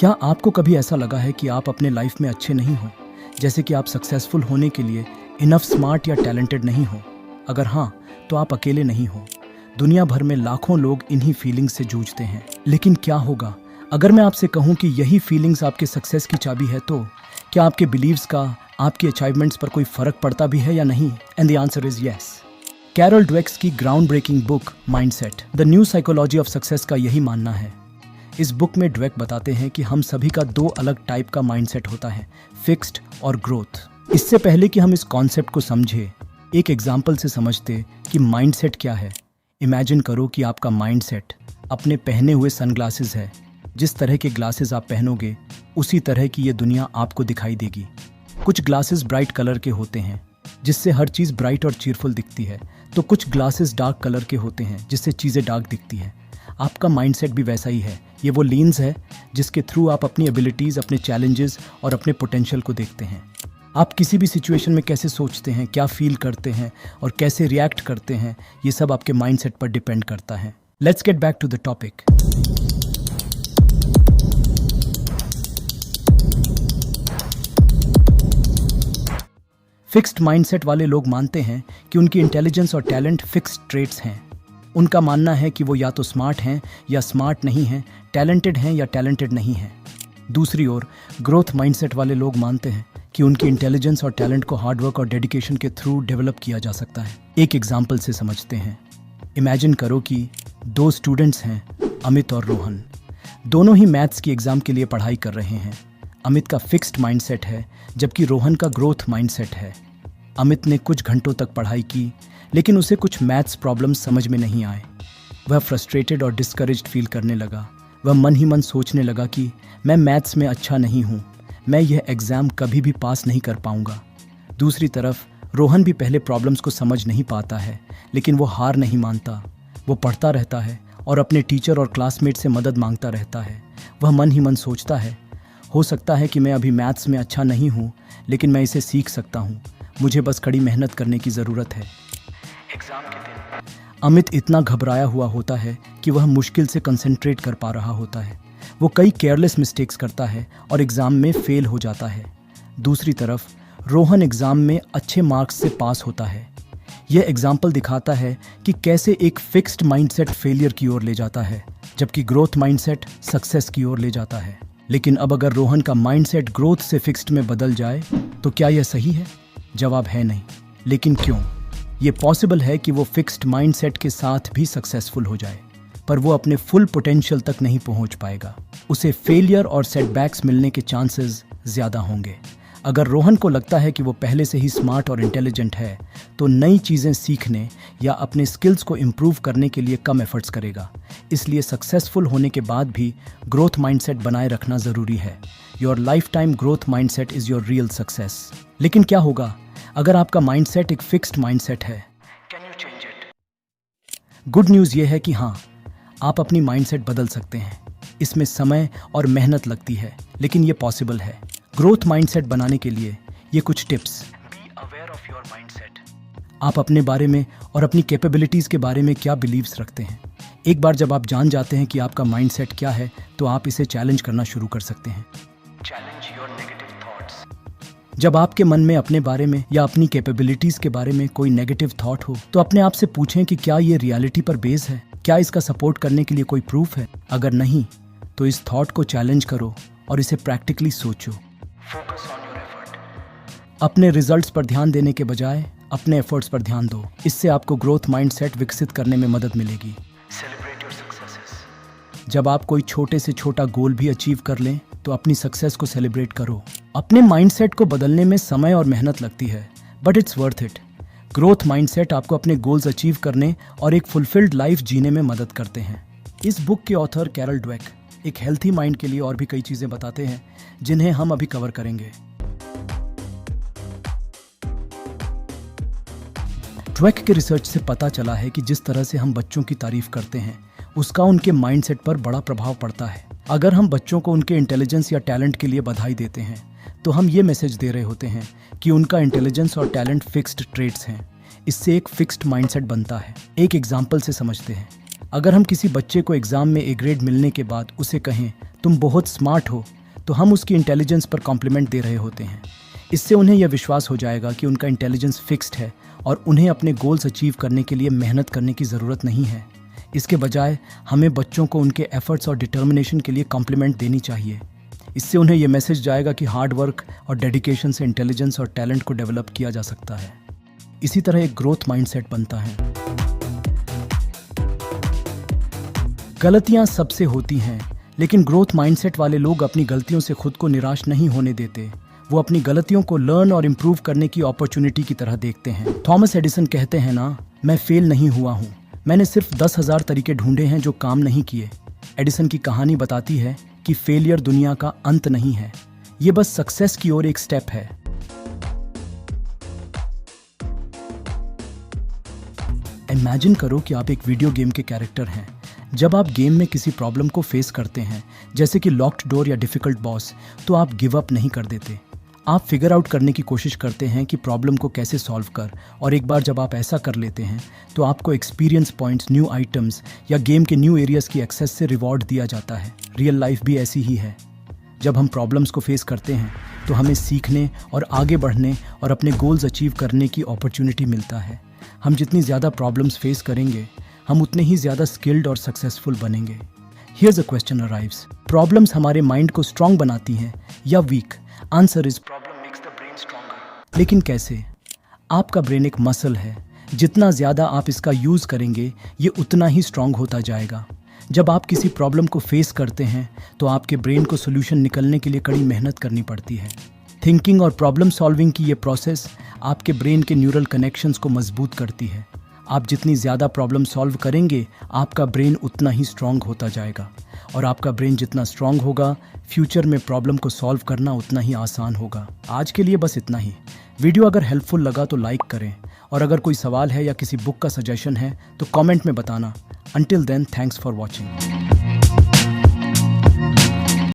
क्या आपको कभी ऐसा लगा है कि आप अपने लाइफ में अच्छे नहीं हो, जैसे कि आप सक्सेसफुल होने के लिए इनफ स्मार्ट या टैलेंटेड नहीं हो? अगर हाँ, तो आप अकेले नहीं हो। दुनिया भर में लाखों लोग इन्हीं फीलिंग्स से जूझते हैं। लेकिन क्या होगा अगर मैं आपसे कहूँ कि यही फीलिंग्स आपके सक्सेस की चाबी है? तो क्या आपके बिलीव्स का आपकी अचीवमेंट्स पर कोई फर्क पड़ता भी है या नहीं? And the answer is yes. Carol Dweck's की ground breaking book mindset the new psychology of success का यही मानना है। इस बुक में ड्वेक बताते हैं कि हम सभी का दो अलग टाइप का माइंडसेट होता है, फिक्स्ड और ग्रोथ। इससे पहले कि हम इस कॉन्सेप्ट को समझे, एक एग्जाम्पल से समझते कि माइंडसेट क्या है। इमेजिन करो कि आपका माइंडसेट अपने पहने हुए सनग्लासेस है। जिस तरह के ग्लासेस आप पहनोगे उसी तरह की ये दुनिया आपको दिखाई देगी। कुछ ग्लासेस ब्राइट कलर के होते हैं जिससे हर चीज़ ब्राइट और चीयरफुल दिखती है, तो कुछ ग्लासेस डार्क कलर के होते हैं जिससे चीज़ें डार्क दिखती हैं। आपका माइंडसेट भी वैसा ही है। ये वो लेंस है जिसके थ्रू आप अपनी एबिलिटीज़, अपने चैलेंजेस और अपने पोटेंशियल को देखते हैं। आप किसी भी सिचुएशन में कैसे सोचते हैं, क्या फील करते हैं और कैसे रिएक्ट करते हैं, ये सब आपके माइंडसेट पर डिपेंड करता है। Let's get back to the topic. Fixed mindset वाले लोग मानते हैं कि उनकी इंटेलिजेंस और टैलेंट फिक्स्ड ट्रेट्स हैं। उनका मानना है कि वो या तो स्मार्ट हैं या स्मार्ट नहीं हैं, टैलेंटेड हैं या टैलेंटेड नहीं हैं। दूसरी ओर ग्रोथ माइंडसेट वाले लोग मानते हैं कि उनकी इंटेलिजेंस और टैलेंट को हार्डवर्क और डेडिकेशन के थ्रू डेवलप किया जा सकता है। एक एग्जाम्पल से समझते हैं। इमेजिन करो कि दो स्टूडेंट्स हैं, अमित और रोहन। दोनों ही मैथ्स की एग्ज़ाम के लिए पढ़ाई कर रहे हैं। अमित का फिक्स्ड माइंडसेट है जबकि रोहन का ग्रोथ माइंडसेट है। अमित ने कुछ घंटों तक पढ़ाई की, लेकिन उसे कुछ मैथ्स प्रॉब्लम्स समझ में नहीं आए। वह फ्रस्ट्रेटेड और डिस्करेज्ड फील करने लगा। वह मन ही मन सोचने लगा कि मैं मैथ्स में अच्छा नहीं हूँ, मैं यह एग्ज़ाम कभी भी पास नहीं कर पाऊँगा। दूसरी तरफ रोहन भी पहले प्रॉब्लम्स को समझ नहीं पाता है, लेकिन वो हार नहीं मानता। वो पढ़ता रहता है और अपने टीचर और क्लासमेट से मदद मांगता रहता है। वह मन ही मन सोचता है, हो सकता है कि मैं अभी मैथ्स में अच्छा नहीं हूँ, लेकिन मैं इसे सीख सकता हूँ। मुझे बस कड़ी मेहनत करने की ज़रूरत है। एग्ज़ाम के दिन अमित इतना घबराया हुआ होता है कि वह मुश्किल से कंसंट्रेट कर पा रहा होता है। वो कई केयरलेस मिस्टेक्स करता है और एग्ज़ाम में फेल हो जाता है। दूसरी तरफ रोहन एग्ज़ाम में अच्छे मार्क्स से पास होता है। यह एग्जाम्पल दिखाता है कि कैसे एक फिक्स्ड माइंडसेट फेलियर की ओर ले जाता है, जबकि ग्रोथ माइंडसेट सक्सेस की ओर ले जाता है। लेकिन अब अगर रोहन का माइंडसेट ग्रोथ से फिक्स्ड में बदल जाए तो क्या यह सही है? जवाब है नहीं। लेकिन क्यों? ये पॉसिबल है कि वो फिक्स्ड माइंडसेट के साथ भी सक्सेसफुल हो जाए, पर वो अपने फुल पोटेंशियल तक नहीं पहुंच पाएगा। उसे फेलियर और सेटबैक्स मिलने के चांसेस ज़्यादा होंगे। अगर रोहन को लगता है कि वो पहले से ही स्मार्ट और इंटेलिजेंट है, तो नई चीज़ें सीखने या अपने स्किल्स को इम्प्रूव करने के लिए कम एफर्ट्स करेगा। इसलिए सक्सेसफुल होने के बाद भी ग्रोथ माइंडसेट बनाए रखना ज़रूरी है। Your life time growth mindset is your real success. लेकिन क्या होगा अगर आपका माइंडसेट एक फिक्स्ड माइंडसेट है? Can you change it? Good news ये है कि हाँ, आप अपनी माइंडसेट बदल सकते हैं। इसमें समय और मेहनत लगती है, लेकिन ये पॉसिबल है। ग्रोथ माइंडसेट बनाने के लिए ये कुछ tips. Be aware of your mindset. आप अपने बारे में और अपनी कैपेबिलिटीज़ के बारे में क्या बिलीव्स रखते हैं? एक बार जब आप जान जाते हैं कि आपका माइंडसेट क्या है, तो आप इसे चैलेंज करना शुरू कर सकते हैं। Challenge your negative thoughts. जब आपके मन में अपने बारे में या अपनी कैपेबिलिटीज़ के बारे में कोई नेगेटिव थॉट हो, तो अपने आप से पूछें कि क्या ये रियलिटी पर बेस है? क्या इसका सपोर्ट करने के लिए कोई प्रूफ है? अगर नहीं, तो इस थॉट को चैलेंज करो और इसे प्रैक्टिकली सोचो। Focus on your effort. अपने रिजल्ट्स पर ध्यान देने के बजाय अपने एफर्ट्स पर ध्यान दो। इससे आपको ग्रोथ माइंडसेट विकसित करने में मदद मिलेगी। Celebrate your successes. जब आप कोई छोटे से छोटा गोल भी अचीव कर लें, तो अपनी सक्सेस को सेलिब्रेट करो। अपने माइंडसेट को बदलने में समय और मेहनत लगती है, but it's worth it. Growth mindset आपको अपने गोल्स अचीव करने और एक फुलफिल्ड लाइफ जीने में मदद करते हैं। इस बुक के ऑथर कैरल ड्वेक एक हेल्थी माइंड के लिए और भी कई चीज़ें बताते हैं, जिन्हें हम अभी कवर करेंगे। ड्वेक के रिसर्च से पता चला है कि जिस तरह से हम बच्चों की तारीफ करते हैं, उसका उनके माइंडसेट पर बड़ा प्रभाव पड़ता है। अगर हम बच्चों को उनके इंटेलिजेंस या टैलेंट के लिए बधाई देते हैं, तो हम ये मैसेज दे रहे होते हैं कि उनका इंटेलिजेंस और टैलेंट फिक्स्ड ट्रेट्स हैं। इससे एक फिक्स्ड माइंडसेट बनता है। एक एग्जाम्पल से समझते हैं। अगर हम किसी बच्चे को एग्ज़ाम में ए ग्रेड मिलने के बाद उसे कहें तुम बहुत स्मार्ट हो, तो हम उसकी इंटेलिजेंस पर कॉम्प्लीमेंट दे रहे होते हैं। इससे उन्हें यह विश्वास हो जाएगा कि उनका इंटेलिजेंस फिक्स्ड है और उन्हें अपने गोल्स अचीव करने के लिए मेहनत करने की ज़रूरत नहीं है। इसके बजाय हमें बच्चों को उनके एफर्ट्स और डिटर्मिनेशन के लिए कॉम्प्लीमेंट देनी चाहिए। इससे उन्हें यह मैसेज जाएगा कि हार्ड वर्क और डेडिकेशन से इंटेलिजेंस और टैलेंट को डेवलप किया जा सकता है। इसी तरह एक ग्रोथ माइंडसेट बनता है। गलतियां सबसे होती हैं, लेकिन ग्रोथ माइंडसेट वाले लोग अपनी गलतियों से खुद को निराश नहीं होने देते। वो अपनी गलतियों को लर्न और इम्प्रूव करने की अपॉर्चुनिटी की तरह देखते हैं। थॉमस एडिसन कहते हैं ना, मैं फेल नहीं हुआ हूँ, मैंने सिर्फ 10,000 तरीके ढूंढे हैं जो काम नहीं किए। एडिसन की कहानी बताती है कि फेलियर दुनिया का अंत नहीं है, ये बस सक्सेस की ओर एक स्टेप है। इमेजिन करो कि आप एक वीडियो गेम के कैरेक्टर हैं। जब आप गेम में किसी प्रॉब्लम को फेस करते हैं, जैसे कि लॉक्ड डोर या डिफिकल्ट बॉस, तो आप गिव अप नहीं कर देते। आप फिगर आउट करने की कोशिश करते हैं कि प्रॉब्लम को कैसे सॉल्व कर, और एक बार जब आप ऐसा कर लेते हैं तो आपको एक्सपीरियंस पॉइंट्स, न्यू आइटम्स या गेम के न्यू एरियाज की एक्सेस से रिवॉर्ड दिया जाता है। रियल लाइफ भी ऐसी ही है। जब हम प्रॉब्लम्स को फेस करते हैं तो हमें सीखने और आगे बढ़ने और अपने गोल्स अचीव करने की अपॉर्चुनिटी मिलता है। हम जितनी ज़्यादा प्रॉब्लम्स फेस करेंगे, हम उतने ही ज़्यादा स्किल्ड और सक्सेसफुल बनेंगे। Here's a question arrives, problems हमारे माइंड को स्ट्रांग बनाती हैं या weak? Answer is problem makes the brain stronger. लेकिन कैसे? आपका ब्रेन एक मसल है, जितना ज़्यादा आप इसका यूज़ करेंगे ये उतना ही स्ट्रांग होता जाएगा। जब आप किसी प्रॉब्लम को फेस करते हैं तो आपके ब्रेन को सोल्यूशन निकलने के लिए कड़ी मेहनत करनी पड़ती है। थिंकिंग और प्रॉब्लम सॉल्विंग की ये प्रोसेस आपके ब्रेन के न्यूरल कनेक्शंस को मजबूत करती है। आप जितनी ज़्यादा प्रॉब्लम सॉल्व करेंगे, आपका ब्रेन उतना ही स्ट्रांग होता जाएगा, और आपका ब्रेन जितना स्ट्रांग होगा, फ्यूचर में प्रॉब्लम को सॉल्व करना उतना ही आसान होगा। आज के लिए बस इतना ही। वीडियो अगर हेल्पफुल लगा तो लाइक करें, और अगर कोई सवाल है या किसी बुक का सजेशन है तो कमेंट में बताना। Until then, thanks for watching.